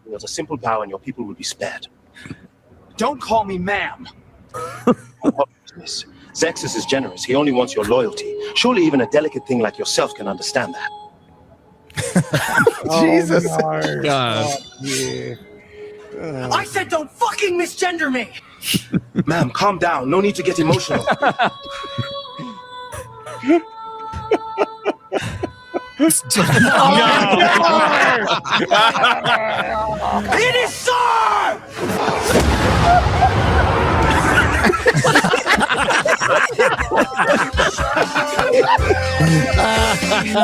There's a simple bow and your people will be spared. Don't call me ma'am. Zexus is generous. He only wants your loyalty. Surely even a delicate thing like yourself can understand that. Jesus. Oh, God. Yeah. I said don't fucking misgender me. Ma'am, calm down. No need to get emotional. It is sir!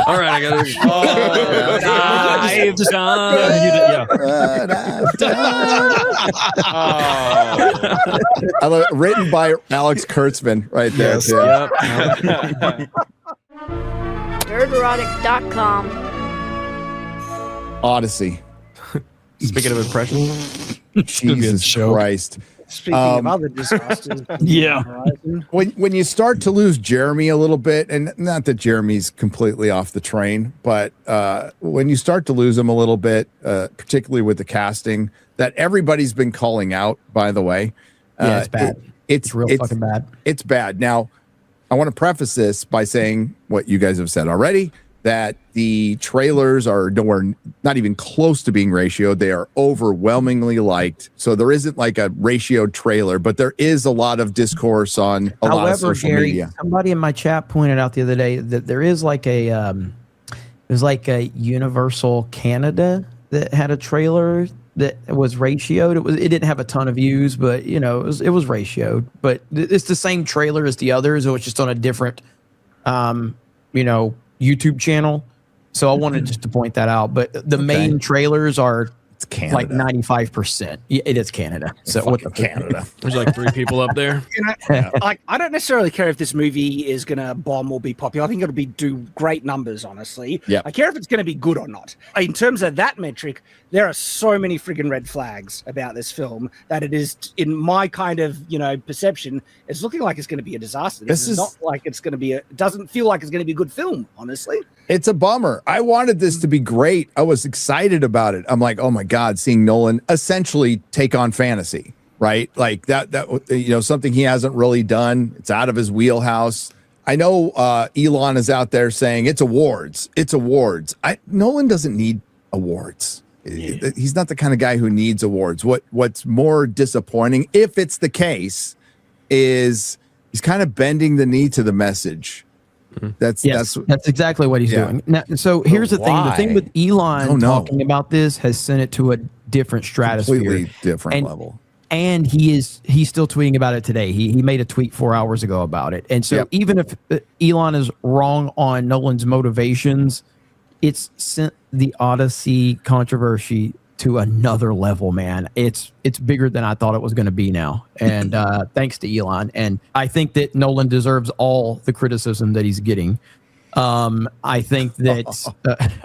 All right, I got I love, written by Alex Kurtzman right there. Yes. Too. Yep. Nerderotic.com. Odyssey. Speaking of impressions, Jesus Christ. Speaking of other disasters, when you start to lose Jeremy a little bit, and not that Jeremy's completely off the train, but when you start to lose him a little bit, particularly with the casting that everybody's been calling out, by the way, it's bad. It's fucking bad. It's bad. Now, I want to preface this by saying what you guys have said already, that the trailers are nowhere, not even close to being ratioed. They are overwhelmingly liked. So there isn't like a ratioed trailer, but there is a lot of discourse on a lot of social media. Somebody in my chat pointed out the other day that there is like a there's like a Universal Canada that had a trailer that was ratioed. It didn't have a ton of views, but you know, it was ratioed. But it's the same trailer as the others. It was just on a different YouTube channel. So I wanted just to point that out. But the main trailers are Canada. like 95%. It is Canada. So what the Canada? there's like 3 people up there. Like, I don't necessarily care if this movie is going to bomb or be popular. I think it'll do great numbers, honestly. Yeah. I care if it's going to be good or not. In terms of that metric, there are so many friggin' red flags about this film that it is, in my kind of, perception, it's looking like it's going to be a disaster. This is not like it's going to be it doesn't feel like it's going to be a good film, honestly. It's a bummer. I wanted this to be great. I was excited about it. I'm like, oh my God, seeing Nolan essentially take on fantasy, right? Like that something he hasn't really done. It's out of his wheelhouse. I know Elon is out there saying it's awards. It's awards. Nolan doesn't need awards. Yeah. He's not the kind of guy who needs awards. What's more disappointing, if it's the case, is he's kind of bending the knee to the message. That's exactly what he's doing. Now, so here's the thing. The thing with Elon talking about this has sent it to a different stratosphere. Completely different level. And he's still tweeting about it today. He made a tweet 4 hours ago about it. And so even if Elon is wrong on Nolan's motivations, it's sent the Odyssey controversy to another level, man. It's bigger than I thought it was going to be now. And thanks to Elon. And I think that Nolan deserves all the criticism that he's getting. I think that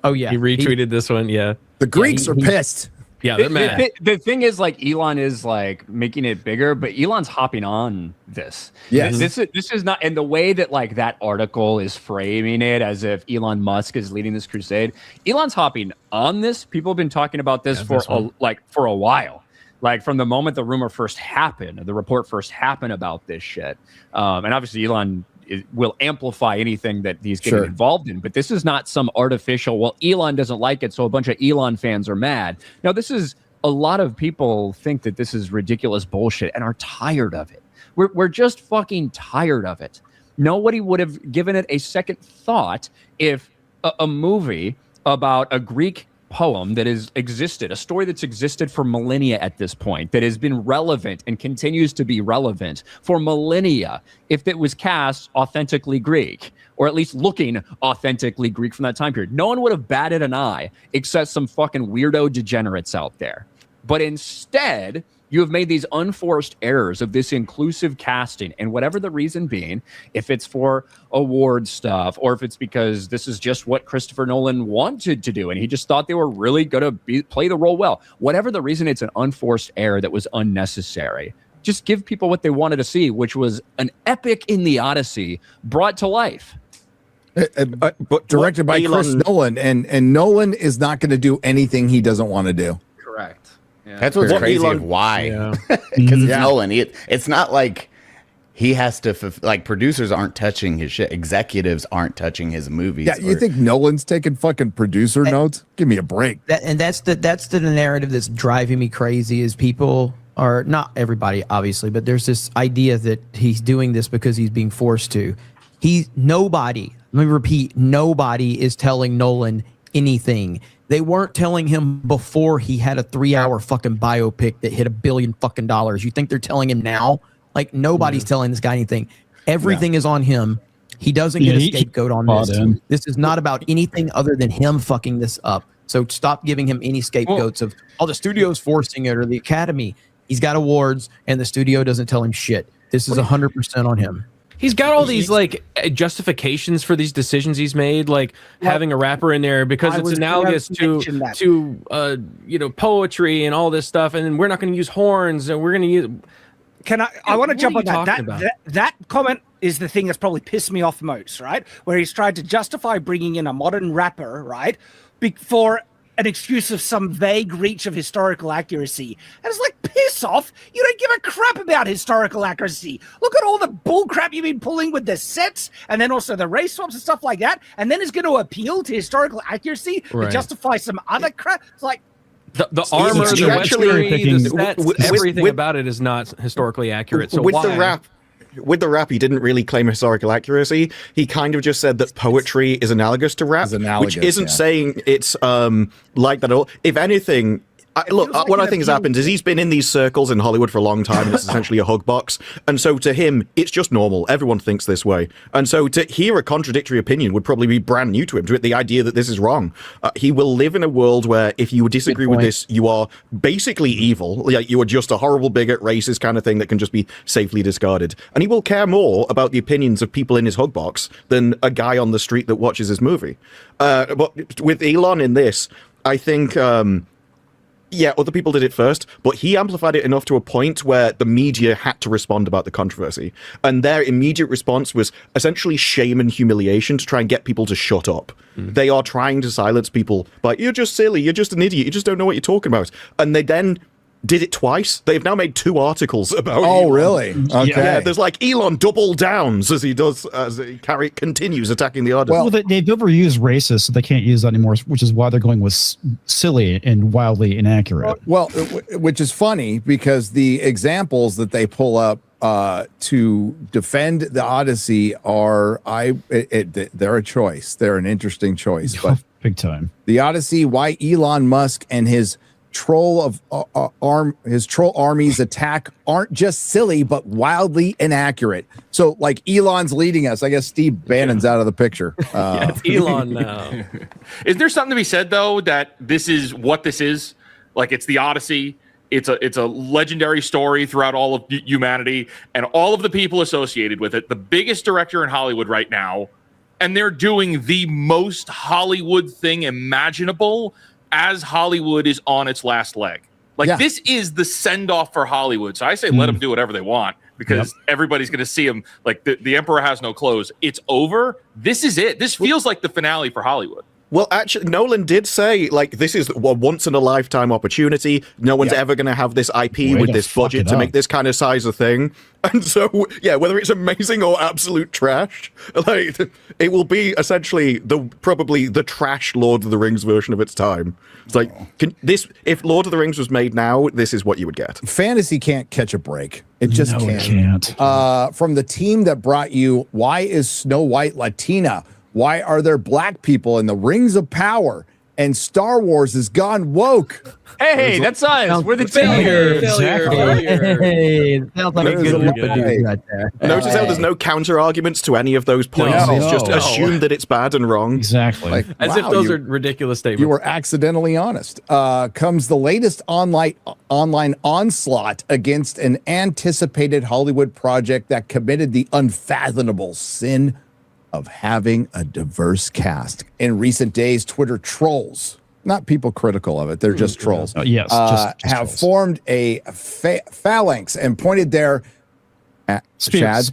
he retweeted this one. Yeah. The Greeks are pissed. Yeah, they're mad. The thing is, like, Elon is like making it bigger, but Elon's hopping on this. Yes. This is not, and the way that like that article is framing it as if Elon Musk is leading this crusade. Elon's hopping on this. People have been talking about this for a while. Like from the moment the rumor first happened, the report first happened about this shit. And obviously Elon will amplify anything that he's getting involved in. But this is not some artificial, well, Elon doesn't like it, so a bunch of Elon fans are mad. Now, this is, a lot of people think that this is ridiculous bullshit and are tired of it. We're just fucking tired of it. Nobody would have given it a second thought if a movie about a Greek poem that has existed, a story that's existed for millennia at this point, that has been relevant and continues to be relevant for millennia, if it was cast authentically Greek, or at least looking authentically Greek from that time period. No one would have batted an eye except some fucking weirdo degenerates out there. But instead, you have made these unforced errors of this inclusive casting, and whatever the reason being, if it's for award stuff, or if it's because this is just what Christopher Nolan wanted to do, and he just thought they were really going to play the role well. Whatever the reason, it's an unforced error that was unnecessary. Just give people what they wanted to see, which was an epic in the Odyssey brought to life. But directed by Chris Nolan, and Nolan is not going to do anything he doesn't want to do. Correct. Yeah. That's what's crazy of why. Because it's Nolan. It's not like he has to, like, producers aren't touching his shit. Executives aren't touching his movies. Yeah, you think Nolan's taking fucking producer notes? Give me a break. That's the narrative that's driving me crazy. Is people are not everybody, obviously, but there's this idea that he's doing this because he's being forced to. Nobody. Let me repeat. Nobody is telling Nolan anything. They weren't telling him before he had a 3-hour fucking biopic that hit $1 billion fucking dollars. You think they're telling him now? Like, nobody's telling this guy anything. Everything is on him. He doesn't get a scapegoat on this. This is not about anything other than him fucking this up. So stop giving him any scapegoats of, the studio's forcing it or the Academy. He's got awards and the studio doesn't tell him shit. This is 100% on him. He's got all these like justifications for these decisions he's made, like having a rapper in there because it's analogous to poetry and all this stuff, and we're not going to use horns and we're going to use. I want to jump on that. That comment is the thing that's probably pissed me off most, right? Where he's tried to justify bringing in a modern rapper, right, for an excuse of some vague reach of historical accuracy. And it's like, piss off. You don't give a crap about historical accuracy. Look at all the bull crap you've been pulling with the sets and then also the race swaps and stuff like that. And then it's going to appeal to historical accuracy to justify some other crap. It's like, the armor, the weaponry, the sets, everything about it is not historically accurate. So with the rap, he didn't really claim historical accuracy. He kind of just said that poetry is analogous to rap, which isn't saying it's like that at all. If anything, what I think has happened is he's been in these circles in Hollywood for a long time, and it's essentially a hug box. And so to him, it's just normal. Everyone thinks this way. And so to hear a contradictory opinion would probably be brand new to him, to the idea that this is wrong. He will live in a world where if you disagree with this, you are basically evil. Like, you are just a horrible bigot, racist kind of thing that can just be safely discarded. And he will care more about the opinions of people in his hug box than a guy on the street that watches his movie. But with Elon in this, I think... other people did it first, but he amplified it enough to a point where the media had to respond about the controversy. And their immediate response was essentially shame and humiliation to try and get people to shut up. They are trying to silence people by, you're just silly, you're just an idiot, you just don't know what you're talking about. And they then did it twice. They've now made 2 articles about Elon. Really? Okay. Yeah, there's like Elon double downs as he continues attacking the Odyssey. Well, they've overused racist, so they can't use that anymore, which is why they're going with silly and wildly inaccurate. Well, which is funny because the examples that they pull up to defend the Odyssey are they're a choice. They're an interesting choice, but big time. The Odyssey, why Elon Musk and his troll army's attack aren't just silly but wildly inaccurate. So like Elon's leading us. I guess Steve Bannon's out of the picture. It's Elon now. Is there something to be said though that this is what this is? Like, it's the Odyssey. It's a legendary story throughout all of humanity and all of the people associated with it. The biggest director in Hollywood right now, and they're doing the most Hollywood thing imaginable as Hollywood is on its last leg. This is the send-off for Hollywood. So I say let them do whatever they want because everybody's going to see them. Like, the emperor has no clothes. It's over. This is it. This feels like the finale for Hollywood. Well, actually, Nolan did say, like, this is a once-in-a-lifetime opportunity. No one's ever going to have this IP with this budget to make this kind of size of thing. And so, whether it's amazing or absolute trash, like, it will be essentially probably the trash Lord of the Rings version of its time. It's like, if Lord of the Rings was made now, this is what you would get. Fantasy can't catch a break. It just can't. From the team that brought you, why is Snow White Latina? Why are there black people in the Rings of Power? And Star Wars has gone woke. Hey, that's us. We're the failure. Hey, sounds like a good right there. Notice how there's no counter arguments to any of those points. It's just assumed that it's bad and wrong. Exactly. Like, As if those are ridiculous statements. You were accidentally honest. Comes the latest online onslaught against an anticipated Hollywood project that committed the unfathomable sin of having a diverse cast. In recent days, Twitter trolls, not people critical of it, they're just trolls, just have trolls. formed a phalanx and pointed their Spears.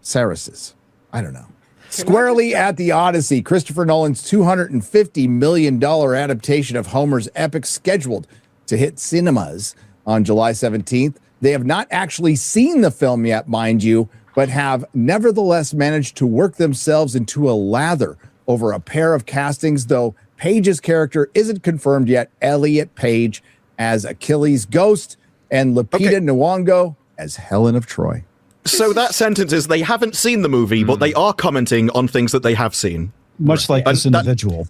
Saracens. I don't know. Squarely at the Odyssey, Christopher Nolan's $250 million adaptation of Homer's epic scheduled to hit cinemas on July 17th. They have not actually seen the film yet, mind you, but have nevertheless managed to work themselves into a lather over a pair of castings, though Page's character isn't confirmed yet. Elliot Page as Achilles' ghost and Lupita Nyong'o as Helen of Troy. So that sentence is they haven't seen the movie, but they are commenting on things that they have seen. Much like this individual.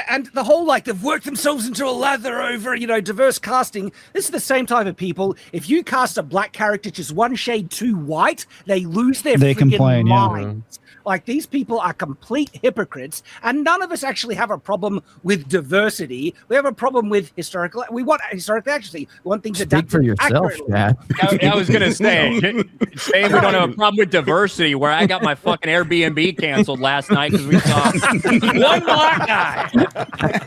And the whole, like, they've worked themselves into a lather over, diverse casting. This is the same type of people. If you cast a black character just one shade too white, they lose their freaking minds. Like, these people are complete hypocrites, and none of us actually have a problem with diversity. We have a problem with historical. We want historical accuracy. We want things Speak for yourself, Matt. I was gonna say, saying we don't have a problem with diversity. Where I got my fucking Airbnb canceled last night because we saw one black guy.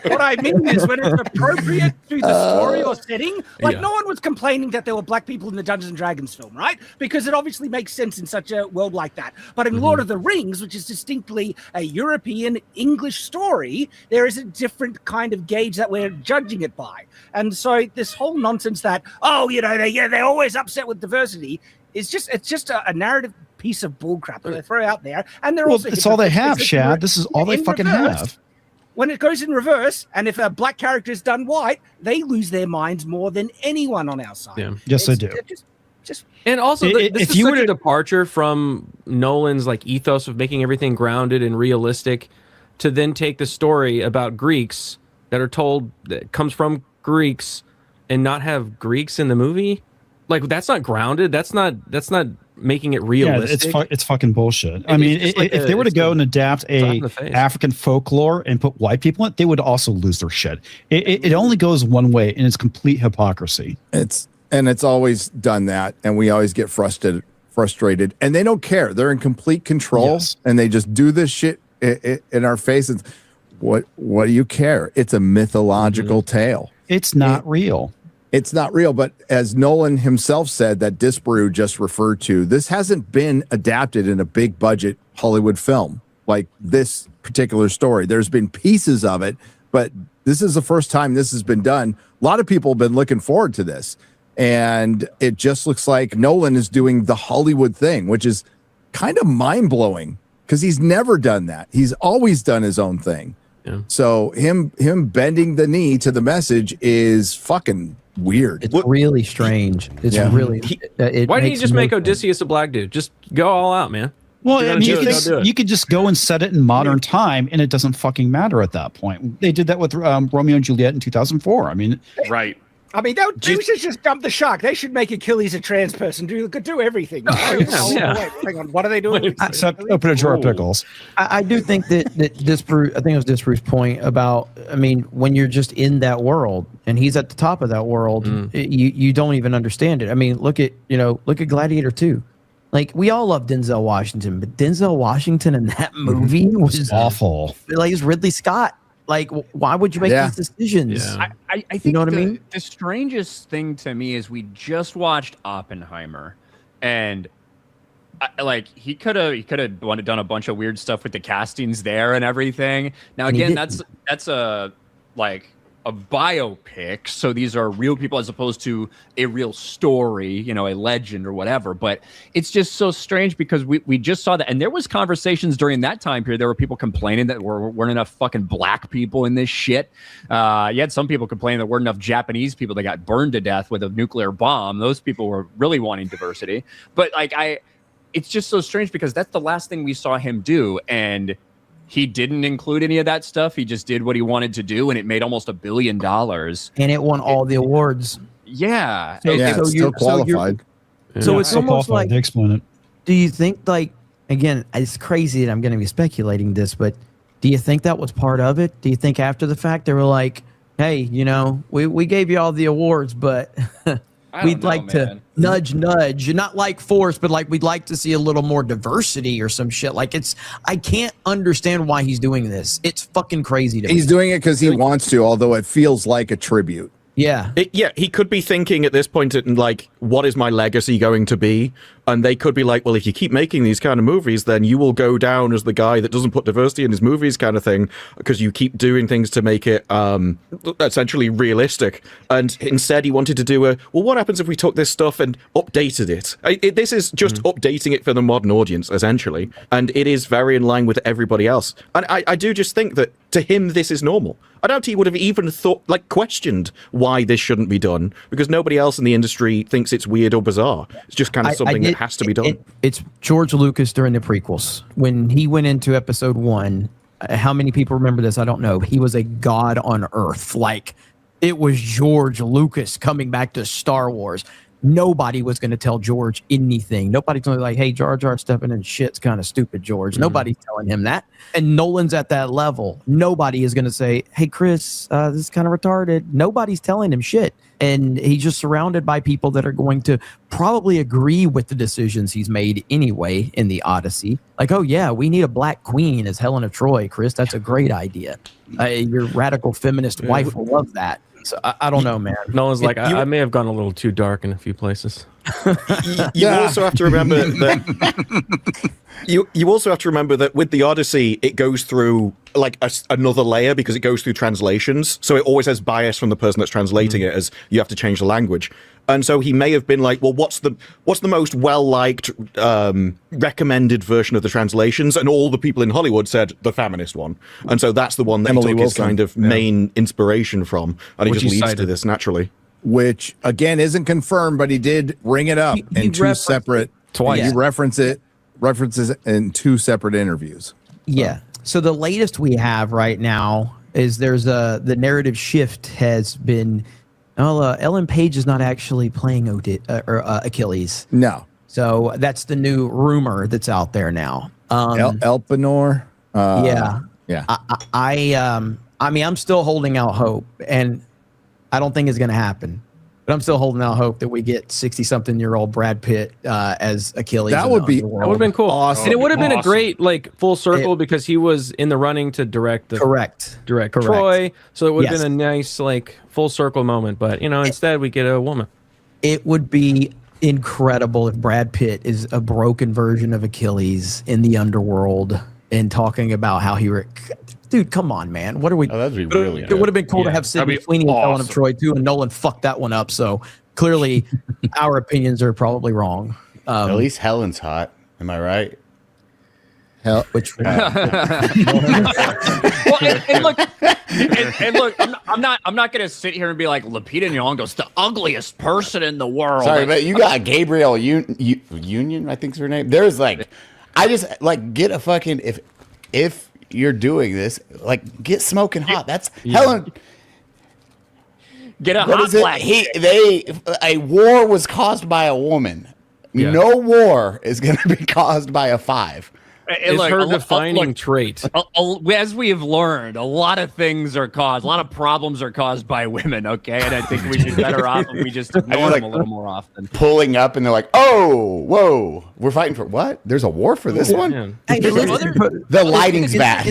What I mean is, when it's appropriate to the story or setting, like no one was complaining that there were black people in the Dungeons and Dragons film, right? Because it obviously makes sense in such a world like that. But in Lord of the Rings, which is distinctly a European English story, there is a different kind of gauge that we're judging it by. And so this whole nonsense that, they're always upset with diversity is just a narrative piece of bullcrap that they throw out there. And they're also it's all they have, Shad. This is all they fucking have. When it goes in reverse, and if a black character is done white, they lose their minds more than anyone on our side. Yeah. Yes, they do. And also, this is such a departure from Nolan's like ethos of making everything grounded and realistic, to then take the story about Greeks that comes from Greeks and not have Greeks in the movie. Like, that's not grounded. That's not making it realistic. Yeah, it's fucking bullshit. I mean, if they were to go and adapt a African folklore and put white people in it, they would also lose their shit. It only goes one way, and it's complete hypocrisy. It's always done that, and we always get frustrated, and they don't care. They're in complete control, and they just do this shit in our faces. What do you care? It's a mythological tale. It's not real. It's not real, but as Nolan himself said, that Disparu just referred to, this hasn't been adapted in a big budget Hollywood film like this particular story. There's been pieces of it, but this is the first time this has been done. A lot of people have been looking forward to this. And it just looks like Nolan is doing the Hollywood thing, which is kind of mind-blowing because he's never done that. He's always done his own thing. Yeah. So him bending the knee to the message is fucking weird. It's really strange. It's really. Why didn't you just make Odysseus a black dude? Just go all out, man. Well, I mean, you could just go and set it in modern time, and it doesn't fucking matter at that point. They did that with Romeo and Juliet in 2004. I mean, right. I mean, they should just jump the shark. They should make Achilles a trans person. Do everything. Wait, hang on. What are they doing? Open a drawer of pickles. I do think that Disparu, I think it was Disparu's point about, I mean, when you're just in that world and he's at the top of that world, you don't even understand it. I mean, look at Gladiator 2. Like, we all love Denzel Washington, but Denzel Washington in that movie was awful. Like, it's Ridley Scott. Like, why would you make these decisions? Yeah. I think you know what I mean? The strangest thing to me is we just watched Oppenheimer, and he could have done a bunch of weird stuff with the castings there and everything. Now again, that's a biopic, so these are real people as opposed to a real story, a legend or whatever. But it's just so strange because we just saw that, and there was conversations during that time period. There were people complaining that weren't enough fucking black people in this shit. You had some people complaining there weren't enough Japanese people that got burned to death with a nuclear bomb. Those people were really wanting diversity. But it's just so strange because that's the last thing we saw him do, and he didn't include any of that stuff. He just did what he wanted to do, and it made almost $1 billion. And it won all the awards. Yeah. It's still qualified. So it's almost like, they explain it. Do you think, again, it's crazy that I'm going to be speculating this, but do you think that was part of it? Do you think after the fact they were like, hey, we gave you all the awards, but we'd like to nudge, not like force, but we'd like to see a little more diversity or some shit. I can't understand why he's doing this. It's fucking crazy to me. He's doing it because he wants to, although it feels like a tribute. Yeah. He could be thinking at this point, like, what is my legacy going to be? And they could be like, well, if you keep making these kind of movies, then you will go down as the guy that doesn't put diversity in his movies kind of thing, because you keep doing things to make it essentially realistic. And instead, he wanted to do well, what happens if we took this stuff and updated it? This is just updating it for the modern audience, essentially. And it is very in line with everybody else. And I do just think that to him, this is normal. I doubt he would have even questioned why this shouldn't be done, because nobody else in the industry thinks it's weird or bizarre. It's just kind of something that has to be done. It's George Lucas during the prequels. When he went into episode 1, how many people remember this? I don't know. He was a god on Earth. Like, it was George Lucas coming back to Star Wars. Nobody was going to tell George anything. Nobody's going to be like, hey, Jar Jar stepping in shit's kind of stupid, George. Nobody's telling him that. And Nolan's at that level. Nobody is going to say, hey, Chris, this is kind of retarded. Nobody's telling him shit. And he's just surrounded by people that are going to probably agree with the decisions he's made anyway in the Odyssey. Like, oh, yeah, we need a black queen as Helen of Troy, Chris. That's a great idea. Your radical feminist wife will love that. So I don't know, man. Nolan's like, I may have gone a little too dark in a few places. You also have to remember that you also have to remember that with the Odyssey, it goes through like another layer because it goes through translations. So it always has bias from the person that's translating it, as you have to change the language. And so he may have been like, well, what's the most well-liked, recommended version of the translations? And all the people in Hollywood said the feminist one. And so that's the one that Emily he took Wilson, his kind of main inspiration from. And it just leads to this naturally. Which, again, isn't confirmed, but he did bring it up in two separate... Twice. He references it in 2 separate interviews. Yeah. So the latest we have right now is the narrative shift has been... Ellen Page is not actually playing Achilles. No. So that's the new rumor that's out there now. Elpenor. Yeah. Yeah. I mean, I'm still holding out hope, and I don't think it's going to happen. But I'm still holding out hope that we get 60-something-year-old Brad Pitt as Achilles. That would have been cool. Awesome. And it would have been a great full circle because he was in the running to direct Troy. So it would have been a nice full circle moment. But instead we get a woman. It would be incredible if Brad Pitt is a broken version of Achilles in the underworld and talking about how he. Dude, come on, man. What are we? Oh, that'd be really good. It would have been cool to have Sidney Sweeney and Ellen of Troy too, and Nolan fucked that one up. So clearly, our opinions are probably wrong. At least Helen's hot. Am I right? Which one? Well, and look, I'm not gonna sit here and be like Lupita Nyong'o's the ugliest person in the world. Sorry, but you got Gabrielle Union, I think's her name. There's I just get a fucking if you're doing this, get smoking hot. That's Helen. Get a hot black. A war was caused by a woman. Yeah. No war is going to be caused by a 5. It's her defining trait. As we have learned, a lot of things are caused, a lot of problems are caused by women, okay? And I think we should be better off if we just ignore them a little more often. Pulling up and they're like, oh, whoa, we're fighting for what? There's a war for this one? Yeah. Hey, the lighting's bad.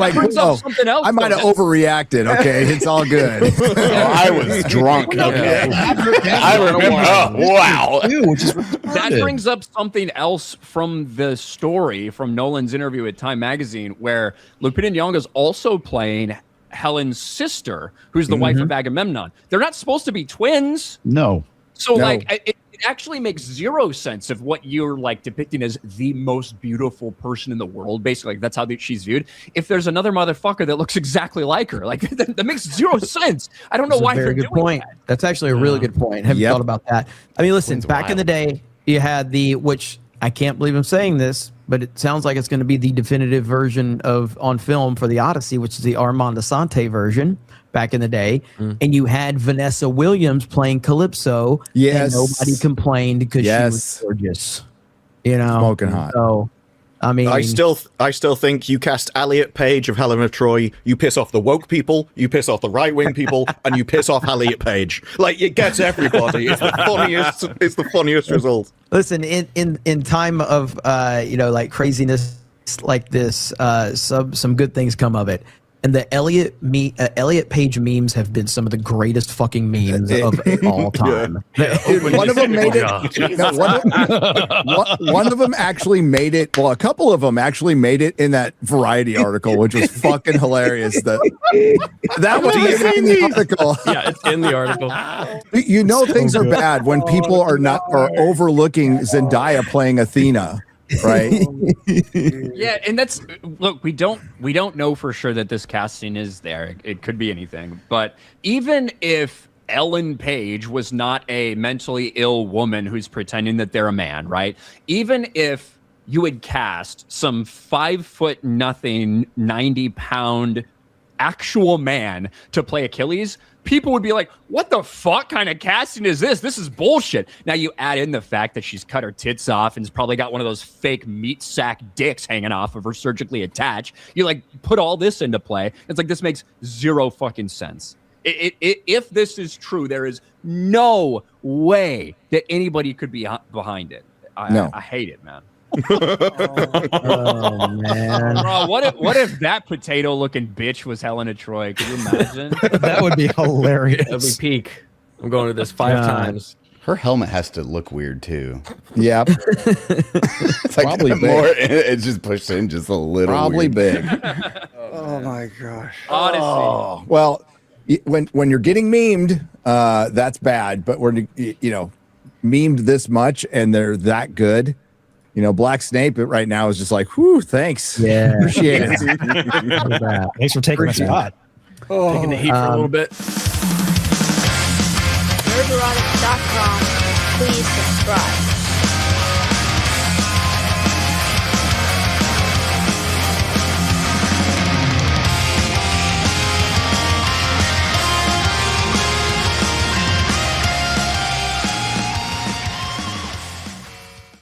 I might have overreacted, okay? It's all good. I was drunk. Okay. I remember. Oh, wow. That brings up something else from the story from Nolan's interview at Time Magazine, where Lupita Nyong'o is also playing Helen's sister, who's the wife of Agamemnon. They're not supposed to be twins. No. So it actually makes zero sense of what you're depicting as the most beautiful person in the world. Basically, that's how she's viewed. If there's another motherfucker that looks exactly like her, that makes zero sense. I don't know why. Very good point. That's actually a really good point. Haven't thought about that. I mean, listen, back in the day, you had which I can't believe I'm saying this, but it sounds like it's going to be the definitive version on film for the Odyssey, which is the Armand Assante version back in the day. And you had Vanessa Williams playing Calypso. Yes. And nobody complained because she was gorgeous. Smoking hot. So, I mean, I still think you cast Elliot Page of Helen of Troy, you piss off the woke people, you piss off the right-wing people, and you piss off Elliot Page. It gets everybody. It's the funniest result. Listen, in time of craziness like this, some good things come of it. And the Elliot Page memes have been some of the greatest fucking memes of all time. Dude, one of them made it. One of them actually made it. Well, a couple of them actually made it in that Variety article, which was fucking hilarious. That was in the article. Yeah, it's in the article. You know, things are bad when people are overlooking Zendaya playing Athena. Right. Yeah, and that's look, we don't know for sure that this casting is there. It could be anything. But even if Ellen Page was not a mentally ill woman who's pretending that they're a man, right? Even if you had cast some 5'0" 90-pound actual man to play Achilles, people would be like, what the fuck kind of casting is this? This is bullshit. Now you add in the fact that she's cut her tits off and has probably got one of those fake meat sack dicks hanging off of her surgically attached. You like put all this into play. It's like, this makes zero fucking sense. If this is true, there is no way that anybody could be behind it. I hate it, man. Oh man! Bro, what if that potato looking bitch was Helena Troy? Could you imagine? That would be hilarious. That'd be peak. I'm going to this 5 times. Her helmet has to look weird too. Yeah, it's like probably more. big. It's just pushed in just a little. Probably weird. big. Oh my gosh. Odyssey. Oh, well, when you're getting memed, that's bad. But when memed this much and they're that good. Black Snape right now is just like, whew, thanks. Yeah. Appreciate it. Thanks for taking the spot. Taking the heat for a little bit. Nerderotic.com. Please subscribe.